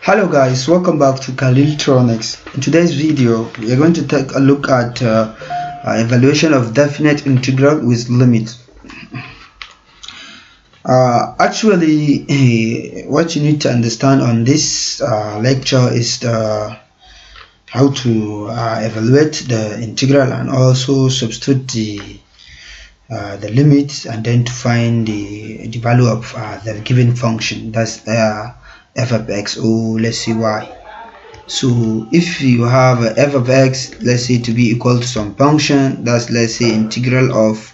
Hello guys, welcome back to Khaliltronics. In today's video, we are going to take a look at evaluation of definite integral with limit. What you need to understand on this lecture is how to evaluate the integral and also substitute the limits, and then to find the value of the given function, that's f of x, or let's say y. So if you have f of x, let's say, to be equal to some function, that's, let's say, integral of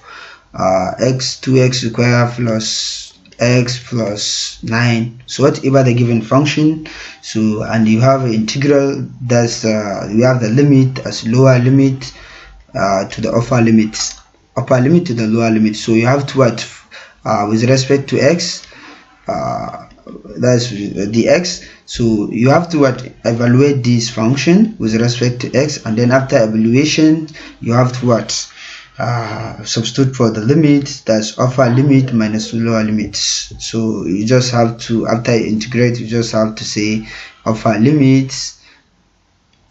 x 2x squared plus x plus 9, so whatever the given function. So, and you have an integral, that's you have the limit as lower limit to the upper limit to the lower limit. So you have to what, with respect to x, that's the x, so you have to what, evaluate this function with respect to x, and then after evaluation you have to what, substitute for the limit, that's upper limit minus lower limits. So you just have to, after you integrate, you just have to say upper limits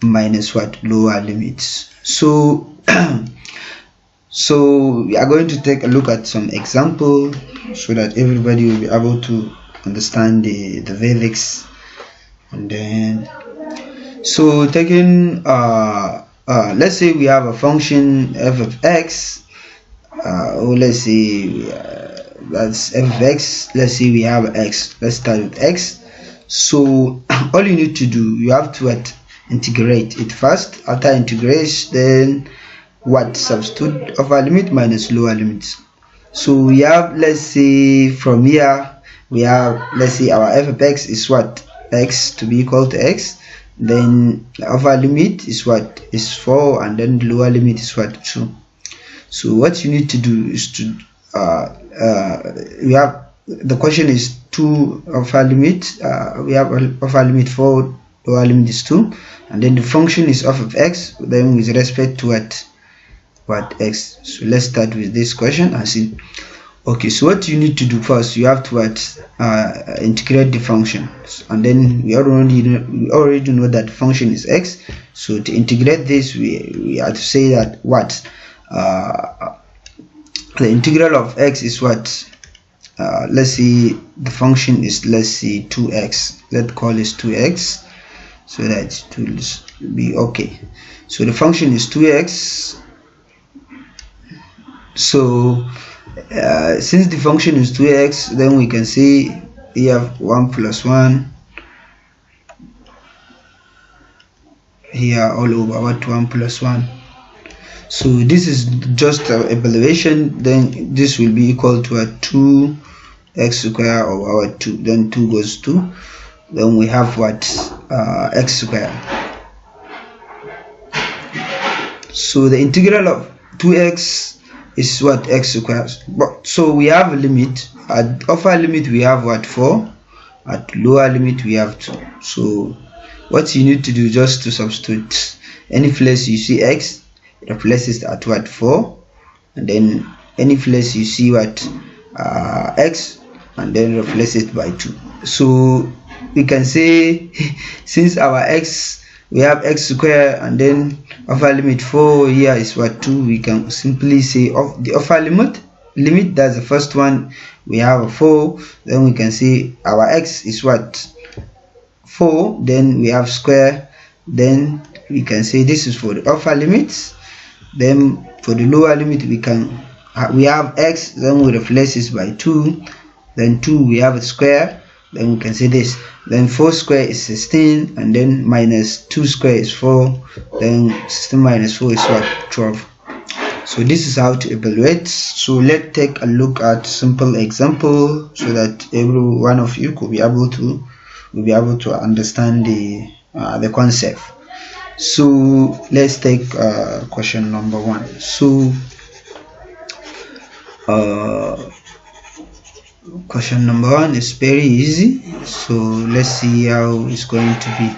minus what, lower limits. So so we are going to take a look at some example so that everybody will be able to understand the basics. And then, so taking let's say we have a function f of x, or let's say that's f of x. Let's say we have x. Let's start with x. So all you need to do, you have to integrate it first. After integration, then what, substitute upper limit minus lower limits. So we have, let's say, from here we have, let's say, our f of x is what, x to be equal to x, then the upper limit is what, is 4, and then the lower limit is what, 2. So what you need to do is to we have, the question is 2 upper limit, we have upper limit 4, lower limit is 2, and then the function is f of x, then with respect to what x. So let's start with this question and see. Okay, so what you need to do first, you have to integrate the function, and then we already know that the function is x. So to integrate this, we have to say that what, the integral of x is what, let's see, the function is, let's see, 2x. Let's call this 2x so that it will be okay. So the function is 2x. So since the function is 2x, then we can say we have 1 plus 1 here all over what, 1 plus 1. So this is just our evaluation, then this will be equal to a 2x squared over our 2, then 2 goes 2, then we have what, x squared. So the integral of 2x is what, x squared. But so we have a limit. At upper limit we have what, 4, at lower limit we have 2. So what you need to do, just to substitute any place you see x, replace it at what, 4, and then any place you see what, x, and then replace it by 2. So we can say since our x, we have x squared, and then upper limit 4 here is what, 2, we can simply say of the upper limit, that's the first one, we have a 4, then we can say our x is what, 4, then we have square, then we can say this is for the upper limits. Then for the lower limit, we have x, then we replace this by 2, then 2 we have a square, then we can say this, then 4 square is 16, and then minus 2 square is 4, then 16 minus 4 is what, 12. So this is how to evaluate. So let's take a look at simple example so that every one of you could be able to understand the concept. So let's take question number 1. So question number 1 is very easy, so let's see how it's going to be.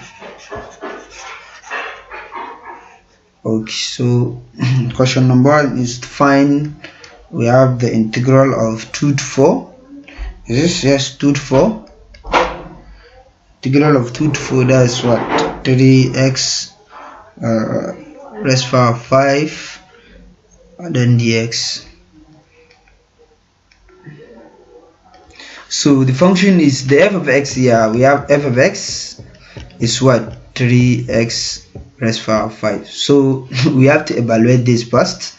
Okay, so question number 1 is to find, we have the integral of 2 to 4. Is this, yes, 2 to 4? integral of 2 to 4, that's what, 3x raised to the power of 5 and then dx. So the function is the f of x here. We have f of x is what, 3x raised to the power of 5. So we have to evaluate this first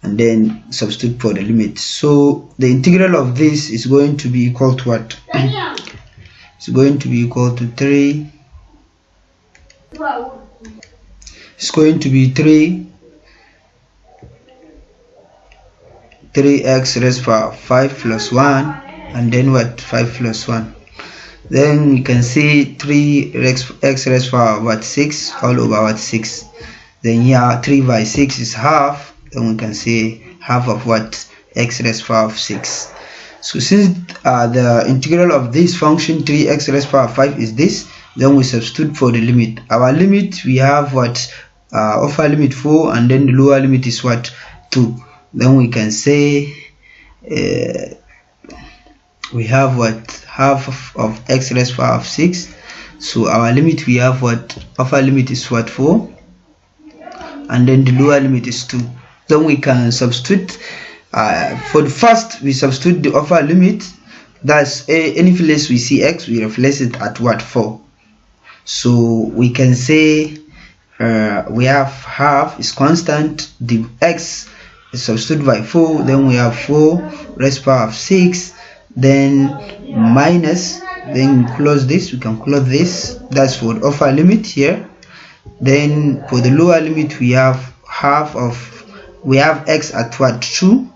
and then substitute for the limit. So the integral of this is going to be equal to what? It's going to be equal to 3. It's going to be 3x raised to the power of 5 plus 1 and then what, 5 plus 1. Then we can see 3x raised to the power of what, 6 all over what, 6. Then here 3 by 6 is half. Then we can say half of what, x raised to the power of 6. So since the integral of this function 3x raised to the power of 5 is this, then we substitute for the limit. Our limit, we have what, upper limit 4 and then the lower limit is what, 2. Then we can say we have what, half of x raised to the power of 6. So our limit, we have what, upper limit is what, 4 and then the lower limit is 2. Then we can substitute for the first, we substitute the upper limit. That's any place we see x, we replace it at what, 4. So we can say we have half is constant, the x is substituted by 4, then we have 4 raised to the power of 6, then minus, then close this, we can close this, that's for the upper limit here. Then for the lower limit, we have half of, we have x at what, 2,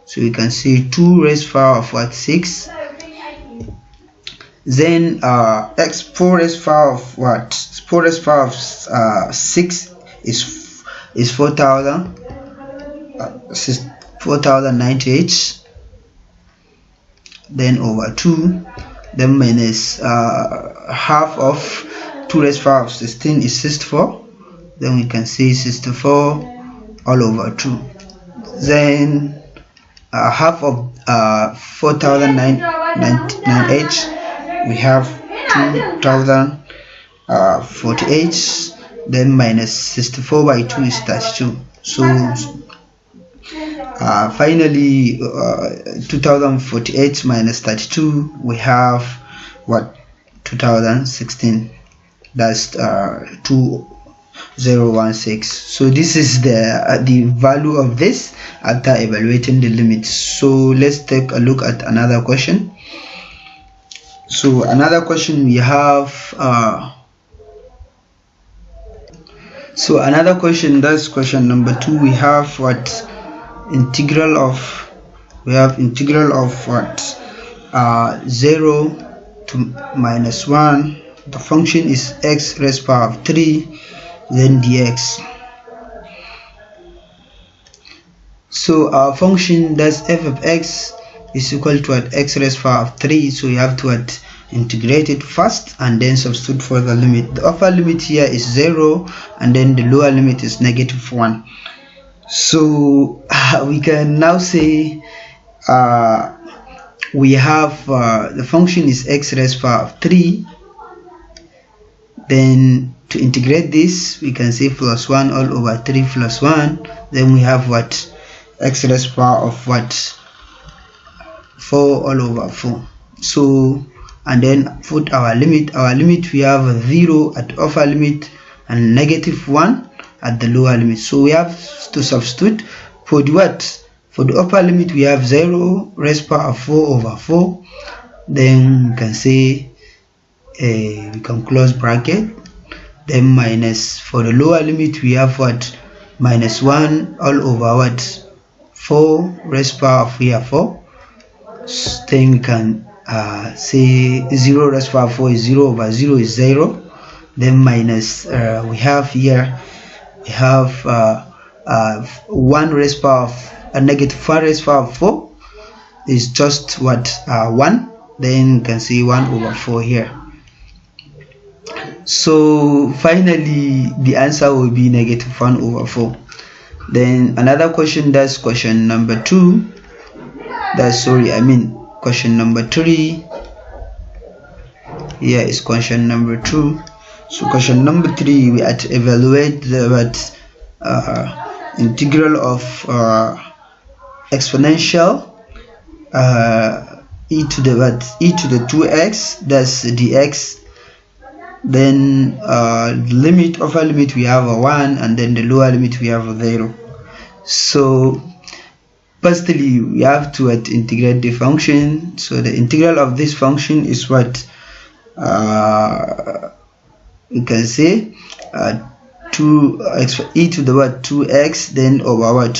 so we can say 2 raised to the power of what, 6. Then x 4 raised to the power of what, 4 raised to the power of 6 is 4098, then over 2, then minus half of 2 raised to the power of 16 is 64. Then we can say 64 all over 2. Then half of 4098, we have 2048, then minus 64 by 2 is 32. So finally 2048 minus 32, we have what, 2016, that's 2016. So this is the value of this after evaluating the limits. So let's take a look at another question. So another question we have so another question, that's question number 2. We have what, integral of, we have integral of what, 0 to minus 1, the function is x raised to the power of 3, then dx. So our function, that's f of x is equal to what, x raised to the power of 3, so you have to what, integrate it first and then substitute for the limit. The upper limit here is 0 and then the lower limit is -1. So we can now say we have the function is x raised to the power of 3. Then to integrate this, we can say plus 1 all over 3 plus 1. Then we have what, x raised to the power of what, 4 all over 4. So and then put our limit. Our limit, we have 0 at the upper limit and -1 at the lower limit. So we have to substitute for the what, for the upper limit. We have 0 raised to the power of 4 over 4. Then we can say we can close bracket, then minus, for the lower limit we have what, -1 all over what, 4 raised to the power of here 4. Then we can say 0 raised to the power of 4 is 0 over 0 is 0. Then minus we have here, we have 1 raised to the power of -1 raised to the power of 4 is just what, 1. Then you can see 1 over 4 here. So finally the answer will be -1 over 4. Then another question, that's question number 2, that's question number 3. Here is question number 2. So question number 3, we have to evaluate the integral of exponential e to the 2x, that's dx. Then the limit, upper limit we have a 1, and then the lower limit we have a 0. So firstly we have to integrate the function. So the integral of this function is what you can say 2x e to the 2x then over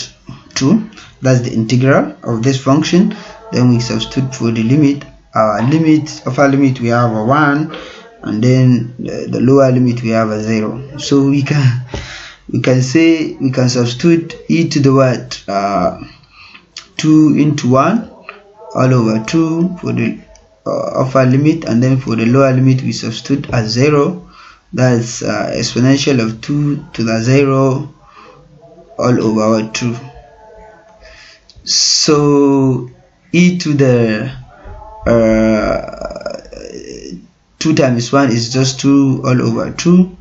2. That's the integral of this function. Then we substitute for the limit. Our limit, upper limit we have a 1, and then the lower limit we have a 0. So we can say we can substitute e to the 2 into 1 all over 2 for the upper limit, and then for the lower limit we substitute as 0. That's exponential of 2 to the 0 all over 2. So e to the 2 times 1 is just 2 all over 2,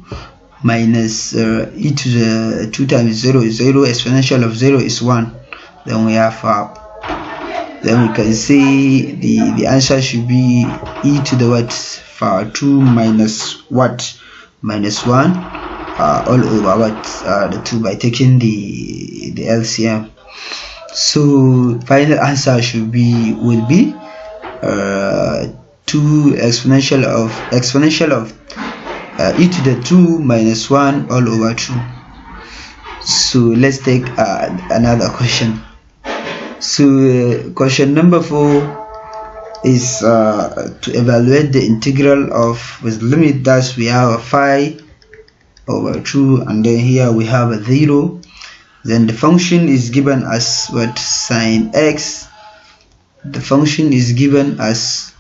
minus e to the 2 times 0 is 0, exponential of 0 is 1. Then we have then we can say the answer should be e to the 2 minus minus 1 all over the 2 by taking the LCM. So final answer will be 2 exponential of e to the 2 minus 1 all over 2. So let's take another question. So question number 4 is to evaluate the integral of with limit that we have a 5 over 2, and then here we have a 0. Then the function is given as sine x. The function is given as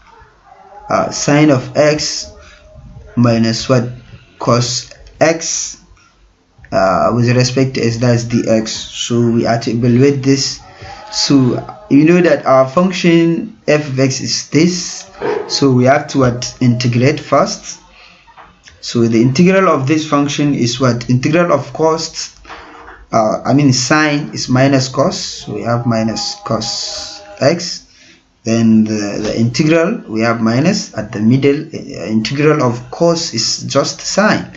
sine of x minus cos x with respect to s, that's dx. So we have to evaluate this. So you know that our function f of x is this, so we have to integrate first. So the integral of this function is integral of cos sine is minus cos, so we have minus cos x. Then the integral we have minus at the middle. Integral of cos is just sine,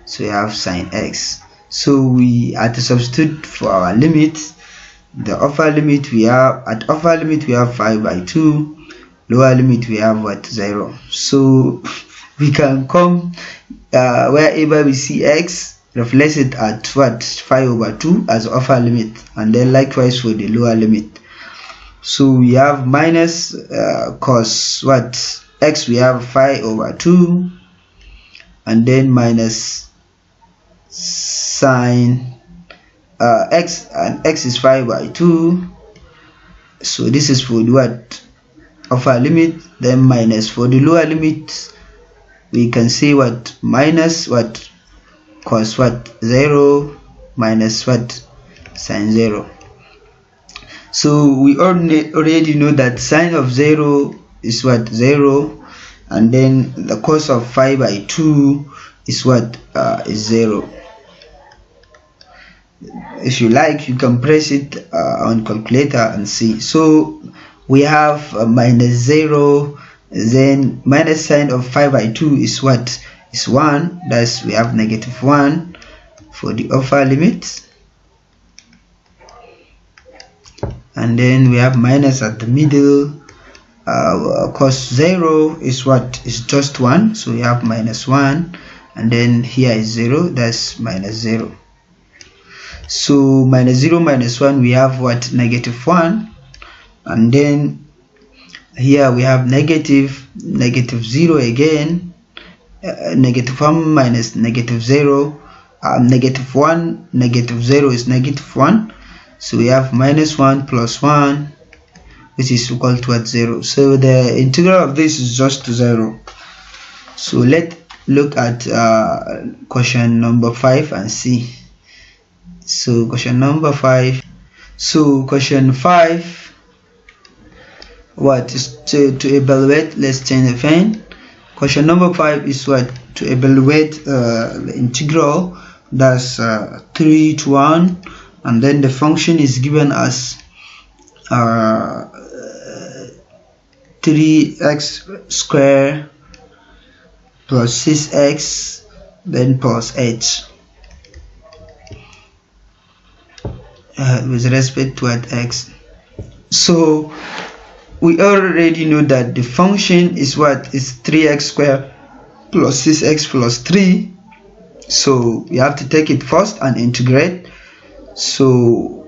so we have sine x. So we have to substitute for our limit. The upper limit we have, at upper limit we have 5 by 2, lower limit we have 0. So we can come wherever we see x, replace it at 5 over 2 as upper limit, and then likewise for the lower limit. So we have minus cos x, we have 5 over 2, and then minus sine x, and x is 5 by 2. So this is for the upper limit. Then minus for the lower limit, we can say minus cos 0 minus sine 0. So we already know that sine of 0 is 0, and then the cos of 5 by 2 is is 0. If you like, you can press it on calculator and see. So we have minus 0, then minus sine of 5 by 2 is is 1, that's we have negative 1 for the upper limit, and then we have minus at the middle. Cos 0 is is just 1, so we have minus 1, and then here is 0, that's minus 0. So minus 0 minus 1, we have negative 1, and then here we have negative 0 again, negative 1 minus negative 0, negative 1 negative 0 is negative 1, so we have minus 1 plus 1, which is equal to 0. So the integral of this is just 0. So let's look at question number 5 and see. So question number 5. So question 5, is to evaluate, let's change the pen. Question number 5 is what? To evaluate the integral, that's 3 to 1, and then the function is given as 3x squared plus 6x then plus 8 with respect to x. So we already know that the function is what? Is 3x squared plus 6x plus 3. So we have to take it first and integrate. So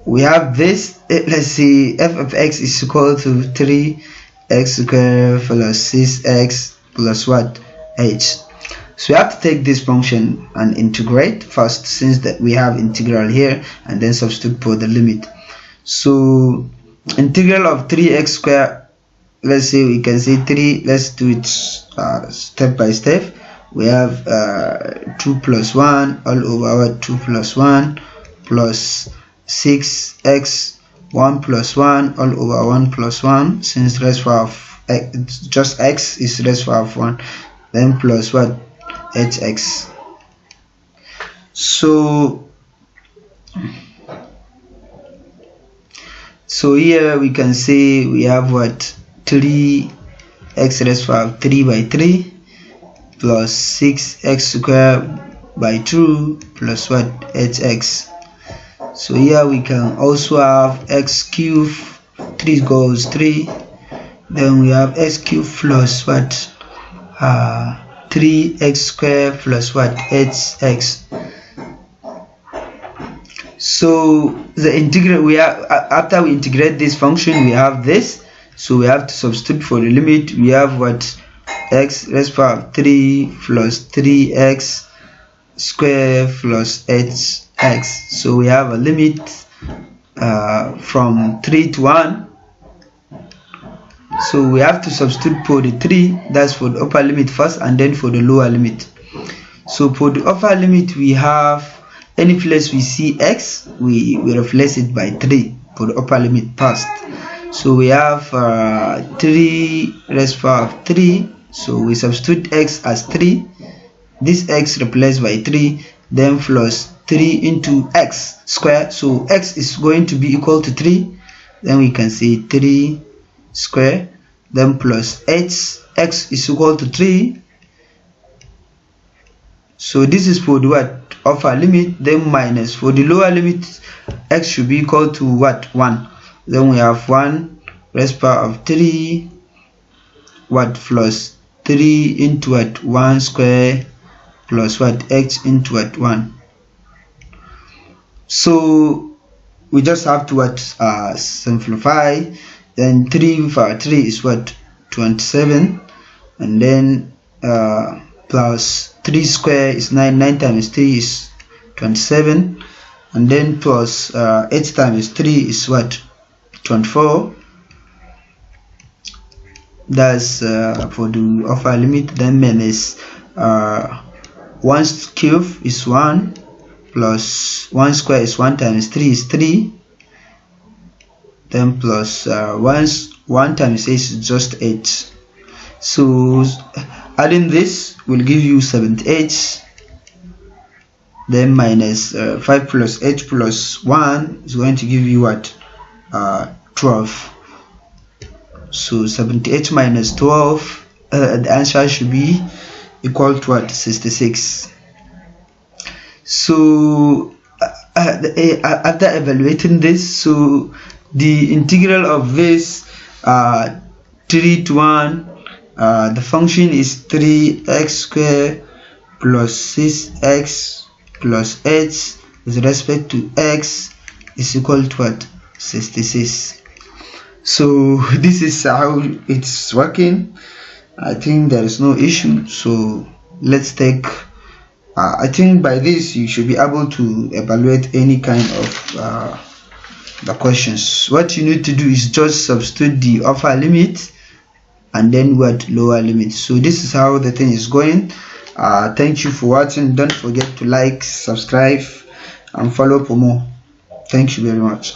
we have this, let's see, f of x is equal to 3x squared plus 6x plus what? 8. So we have to take this function and integrate first, since that we have integral here, and then substitute for the limit. So integral of 3x squared, let's say we can say 3, let's do it step by step. We have 2 plus 1 all over 2 plus 1 plus 6x 1 plus 1 all over 1 plus 1, since raised power of x, just x is raised power of 1, then plus what? 8x. So here we can say we have what? 3x raised power of 3 by 3 plus 6x squared by 2 plus what? 8x. So here we can also have x cubed, 3 goes 3, then we have x cubed plus what? 3x squared plus what? 8x. So the integral, we have, after we integrate this function, we have this. So we have to substitute for the limit. We have what? X raised power of 3 plus 3x squared plus 8x. So we have a limit from 3 to 1. So we have to substitute for the 3, that's for the upper limit first, and then for the lower limit. So for the upper limit, we have, any place we see x, we replace it by 3 for the upper limit first. So we have 3 raised power of 3, so we substitute x as 3, this x replaced by 3, then plus 3 into x squared, so x is going to be equal to 3, then we can say 3 square, then plus 8, x is equal to 3. So this is for the what? Upper limit, then minus for the lower limit, x should be equal to what? 1. Then we have 1 raised power of 3 what? Plus 3 into what? 1 square plus what? X into what? 1. So we just have to what? Simplify. Then 3 for 3 is what? 27, and then plus 3 square is 9, 9 times 3 is 27, and then plus 8 times 3 is what? 24. That's for the upper limit. Then minus 1 cube is 1 plus 1 square is 1 times 3 is 3, then plus 1 times 8 is just 8. So adding this will give you 78, then minus 5 plus 8 plus 1 is going to give you what? 12. So 78 minus 12, the answer should be equal to what? 66. So after evaluating this, so the integral of this 3 to 1, the function is 3x squared plus 6x plus 8 with respect to x is equal to what? 66. So this is how it's working. I think there is no issue. So let's take I think by this you should be able to evaluate any kind of the questions. What you need to do is just substitute the upper limit and then what? Lower limit. So this is how the thing is going. Thank you for watching. Don't forget to like, subscribe and follow for more. Thank you very much.